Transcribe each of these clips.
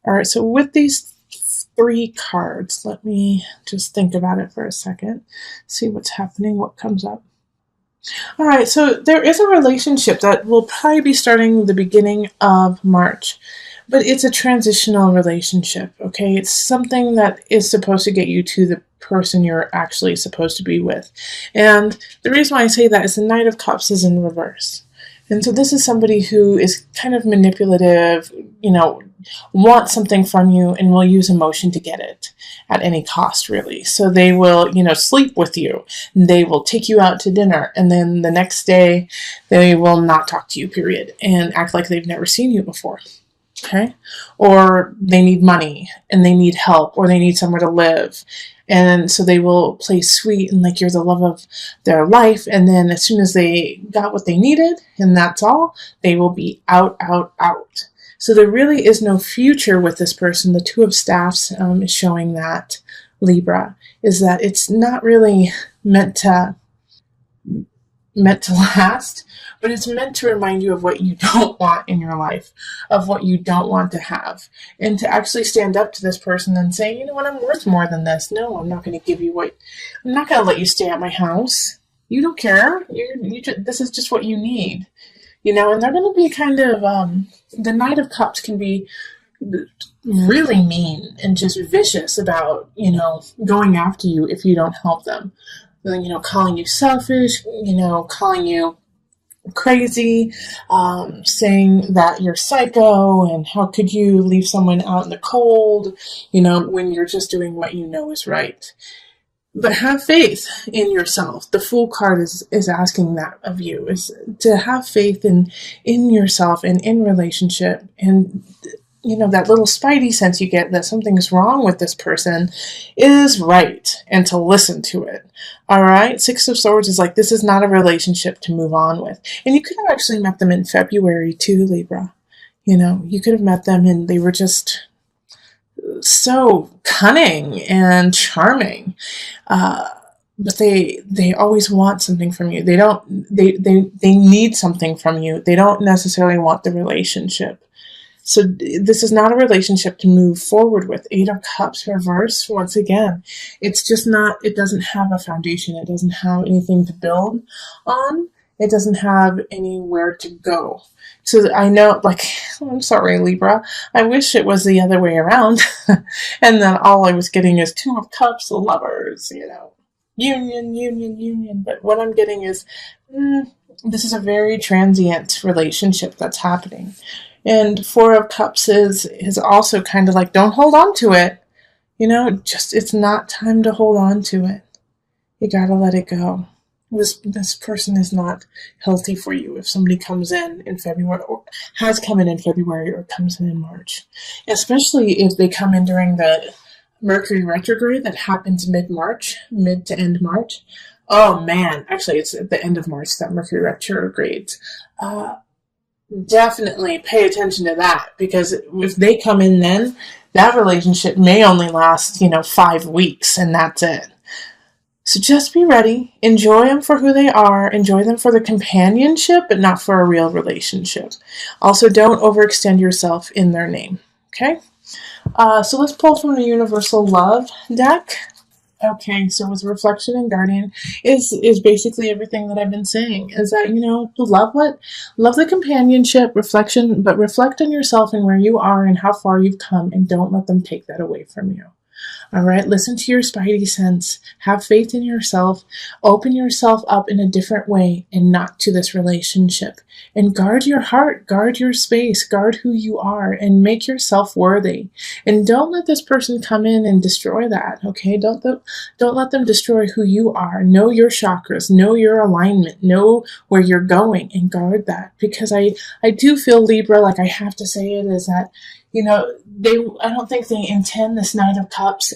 All right, so with these 3 cards, let me just think about it for a second, see what's happening, what comes up. All right, so there is a relationship that will probably be starting the beginning of March, but it's a transitional relationship, okay? It's something that is supposed to get you to the person you're actually supposed to be with. And the reason why I say that is the Knight of Cups is in reverse. And so this is somebody who is kind of manipulative, wants something from you and will use emotion to get it at any cost, really. So they will, sleep with you. They will take you out to dinner. And then the next day, they will not talk to you, period, and act like they've never seen you before. Okay? Or they need money and they need help or they need somewhere to live. And so they will play sweet and like you're the love of their life. And then as soon as they got what they needed, and that's all, they will be out, out, out. So there really is no future with this person. The Two of Staffs is showing that, Libra, is that it's not really meant to last, but it's meant to remind you of what you don't want in your life, of what you don't want to have, and to actually stand up to this person and say, you know what, I'm worth more than this. No, I'm not going to give you I'm not going to let you stay at my house. You don't care. This is just what you need, and they're going to be kind of, the Knight of Cups can be really mean and just vicious about, going after you if you don't help them. Calling you selfish, calling you crazy, saying that you're psycho and how could you leave someone out in the cold, when you're just doing what you know is right. But have faith in yourself. The Fool card is asking that of you, is to have faith in yourself and in relationship, and that little spidey sense you get that something's wrong with this person is right, and to listen to it. All right. 6 of Swords is like, this is not a relationship to move on with. And you could have actually met them in February too, Libra. You could have met them and they were just so cunning and charming. But they always want something from you. They need something from you. They don't necessarily want the relationship. So this is not a relationship to move forward with. 8 of Cups reverse, once again. It's just not, it doesn't have a foundation. It doesn't have anything to build on. It doesn't have anywhere to go. So I know, I'm sorry, Libra. I wish it was the other way around. And then all I was getting is 2 of Cups, Lovers, union. But what I'm getting is, this is a very transient relationship that's happening. And 4 of Cups is also kind of like, don't hold on to it. It's not time to hold on to it. You gotta let it go. This person is not healthy for you if somebody comes in February, or has come in February, or comes in March. Especially if they come in during the Mercury retrograde that happens mid-March, mid to end March. Oh man, actually it's at the end of March that Mercury retrogrades. Definitely pay attention to that, because if they come in then, that relationship may only last, 5 weeks, and that's it. So just be ready. Enjoy them for who they are. Enjoy them for the companionship, but not for a real relationship. Also, don't overextend yourself in their name. Okay? So let's pull from the Universal Love deck. Okay, so with Reflection and Guardian is basically everything that I've been saying. Is that, love the companionship, reflection, but reflect on yourself and where you are and how far you've come, and don't let them take that away from you. All right, listen to your spidey sense, have faith in yourself, open yourself up in a different way and not to this relationship. And guard your heart, guard your space, guard who you are, and make yourself worthy. And don't let this person come in and destroy that, okay? Don't let them destroy who you are. Know your chakras, know your alignment, know where you're going, and guard that. Because I do feel, Libra, like I have to say it, is that I don't think they intend, this Knight of Cups,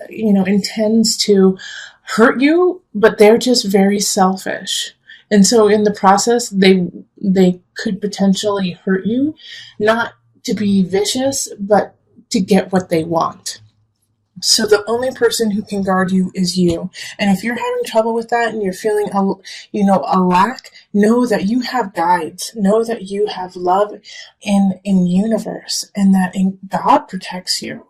intends to hurt you, but they're just very selfish. And so in the process, they could potentially hurt you, not to be vicious, but to get what they want. So the only person who can guard you is you. And if you're having trouble with that and you're feeling a lack, know that you have guides. Know that you have love in universe, and that God protects you.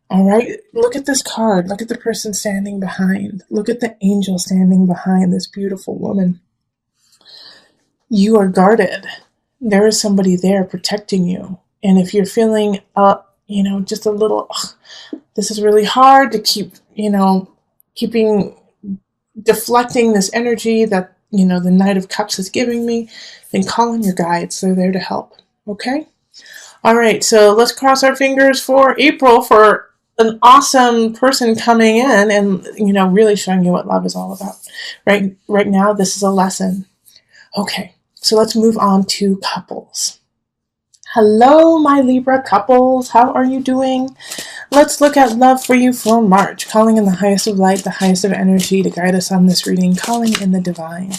All right. Look at this card. Look at the person standing behind. Look at the angel standing behind this beautiful woman. You are guarded. There is somebody there protecting you. And if you're feeling, just a little, this is really hard to keep, keeping deflecting this energy that, the Knight of Cups is giving me, then call in your guides. They're there to help. Okay? All right. So let's cross our fingers for April for an awesome person coming in and, really showing you what love is all about. Right now, this is a lesson. Okay. So let's move on to couples. Hello, my Libra couples. How are you doing? Let's look at love for you for March. Calling in the highest of light, the highest of energy to guide us on this reading. Calling in the divine.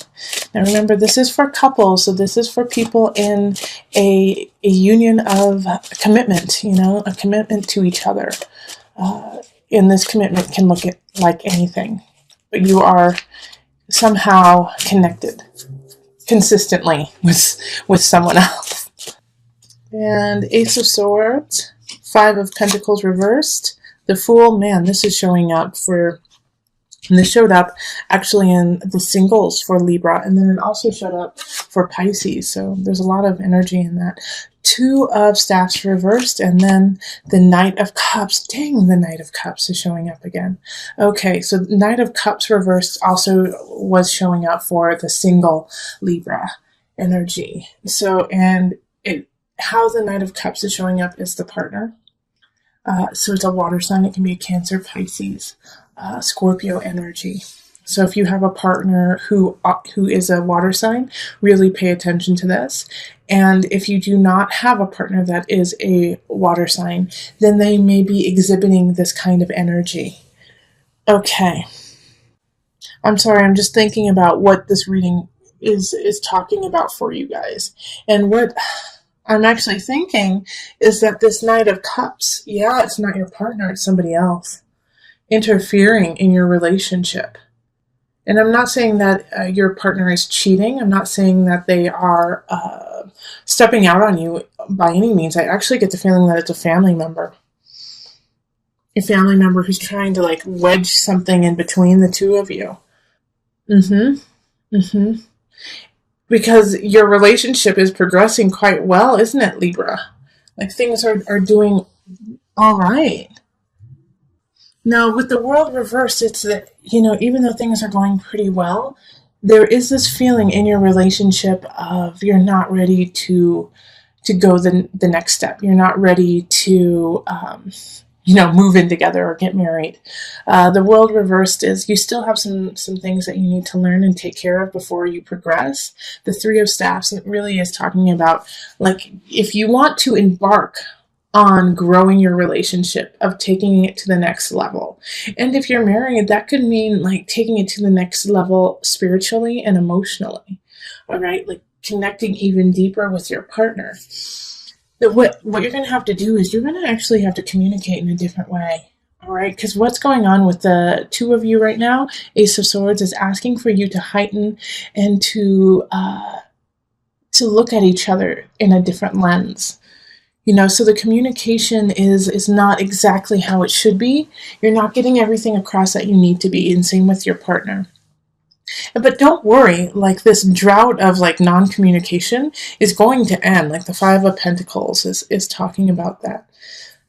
Now remember, this is for couples. So this is for people in a union of commitment, a commitment to each other. And this commitment can look like anything. But you are somehow connected consistently with someone else. And Ace of Swords, Five of Pentacles reversed, the Fool. Man, this is showing up this showed up actually in the singles for Libra, and then it also showed up for Pisces, so there's a lot of energy in that. Two of Staffs reversed, and then the Knight of Cups. Dang, the Knight of Cups is showing up again. Okay, so the Knight of Cups reversed also was showing up for the single Libra energy. So, and how the Knight of Cups is showing up is the partner. So it's a water sign. It can be a Cancer, Pisces, Scorpio energy. So if you have a partner who is a water sign, really pay attention to this. And if you do not have a partner that is a water sign, then they may be exhibiting this kind of energy. Okay. I'm sorry, I'm just thinking about what this reading is talking about for you guys. And what I'm actually thinking is that this Knight of Cups, it's not your partner, it's somebody else interfering in your relationship. And I'm not saying that your partner is cheating. I'm not saying that they are stepping out on you by any means. I actually get the feeling that it's a family member. A family member who's trying to wedge something in between the two of you. Because your relationship is progressing quite well, isn't it, Libra? Things are doing all right. Now, with the World reversed, it's that, even though things are going pretty well, there is this feeling in your relationship of you're not ready to go the next step. You're not ready to, move in together or get married. The World reversed is you still have some things that you need to learn and take care of before you progress. The Three of Staffs, it really is talking about, if you want to embark on growing your relationship, of taking it to the next level. And if you're married, that could mean taking it to the next level spiritually and emotionally. All right, connecting even deeper with your partner. What you're going to have to do is you're going to actually have to communicate in a different way. All right, because what's going on with the two of you right now, Ace of Swords, is asking for you to heighten and to look at each other in a different lens. So the communication is not exactly how it should be. You're not getting everything across that you need to be, and same with your partner. But don't worry, this drought of non-communication is going to end. The Five of Pentacles is talking about that.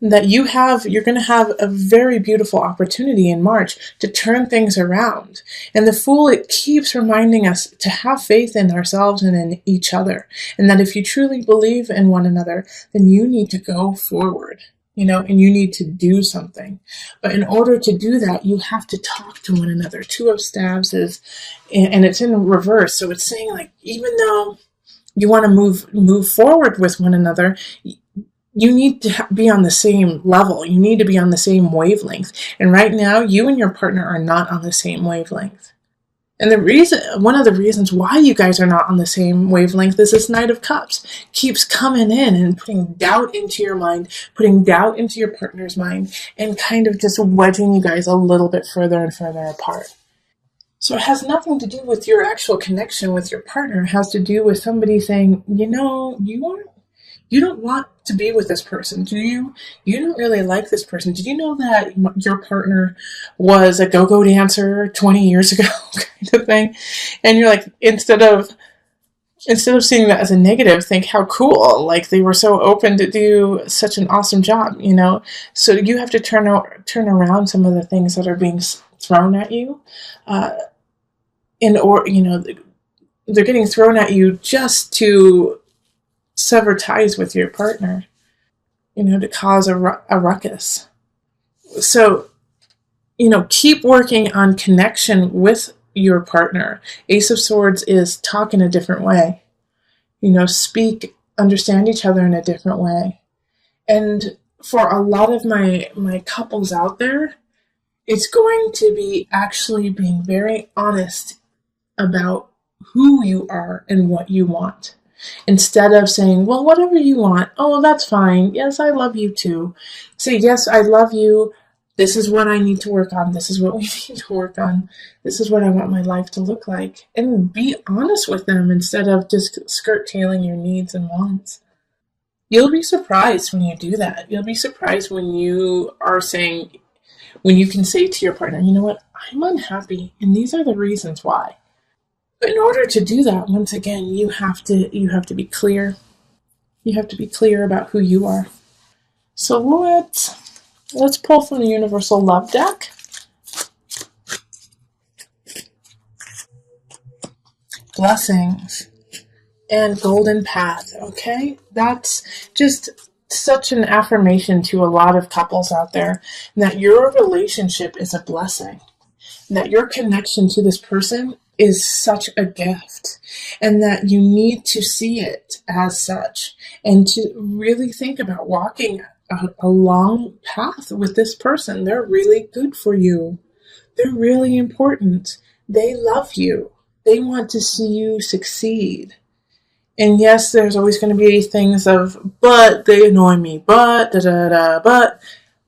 That you're going to have a very beautiful opportunity in March to turn things around. And the Fool, it keeps reminding us to have faith in ourselves and in each other. And that if you truly believe in one another, then you need to go forward, and you need to do something. But in order to do that, you have to talk to one another. Two of Staves and it's in reverse. So it's saying even though you want to move forward with one another, you need to be on the same level. You need to be on the same wavelength. And right now, you and your partner are not on the same wavelength. And one of the reasons why you guys are not on the same wavelength is this Knight of Cups keeps coming in and putting doubt into your mind, putting doubt into your partner's mind, and kind of just wedging you guys a little bit further and further apart. So it has nothing to do with your actual connection with your partner. It has to do with somebody saying, you don't want to be with this person, do you? You don't really like this person. Did you know that your partner was a go-go dancer 20 years ago, kind of thing? And you're like, instead of seeing that as a negative, think how cool. Like, they were so open to do such an awesome job, So you have to turn around some of the things that are being thrown at you, they're getting thrown at you just to sever ties with your partner, to cause a ruckus. So, keep working on connection with your partner. Ace of Swords is talk in a different way. Speak, understand each other in a different way. And for a lot of my couples out there, it's going to be actually being very honest about who you are and what you want. Instead of saying, well, whatever you want, oh, that's fine. Yes, I love you too. Say, yes, I love you. This is what I need to work on. This is what we need to work on. This is what I want my life to look like. And be honest with them instead of just skirt-tailing your needs and wants. You'll be surprised when you do that. You'll be surprised when you can say to your partner, you know what, I'm unhappy, and these are the reasons why. But in order to do that, once again, you have to be clear. You have to be clear about who you are. So let's pull from the Universal Love deck. Blessings and Golden Path, okay? That's just such an affirmation to a lot of couples out there that your relationship is a blessing, that your connection to this person is such a gift, and that you need to see it as such and to really think about walking a long path with this person. They're really good for you. They're really important. They love you. They want to see you succeed. And yes, there's always going to be things of, but they annoy me, but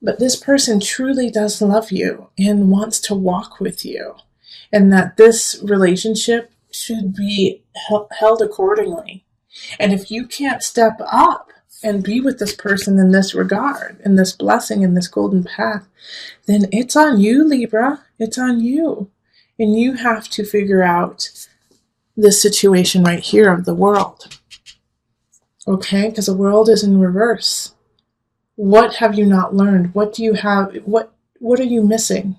but this person truly does love you and wants to walk with you. And that this relationship should be held accordingly. And if you can't step up and be with this person in this regard, in this blessing, in this golden path, then it's on you, Libra. It's on you. And you have to figure out this situation right here of the world. Okay? Because the world is in reverse. What have you not learned? What do you have? What are you missing?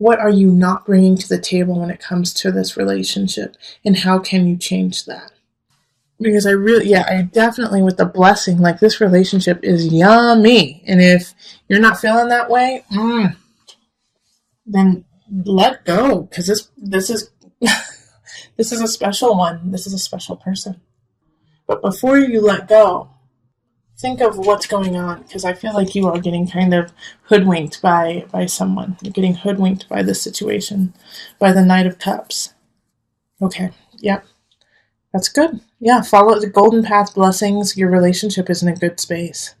What are you not bringing to the table when it comes to this relationship? And how can you change that? Because I definitely, with the blessing, like, this relationship is yummy. And if you're not feeling that way, then let go. Because this is this is a special one. This is a special person. But before you let go, think of what's going on, because I feel like you are getting kind of hoodwinked by someone. You're getting hoodwinked by this situation, by the Knight of Cups. Okay, yep. That's good. Yeah, follow the golden path, blessings. Your relationship is in a good space.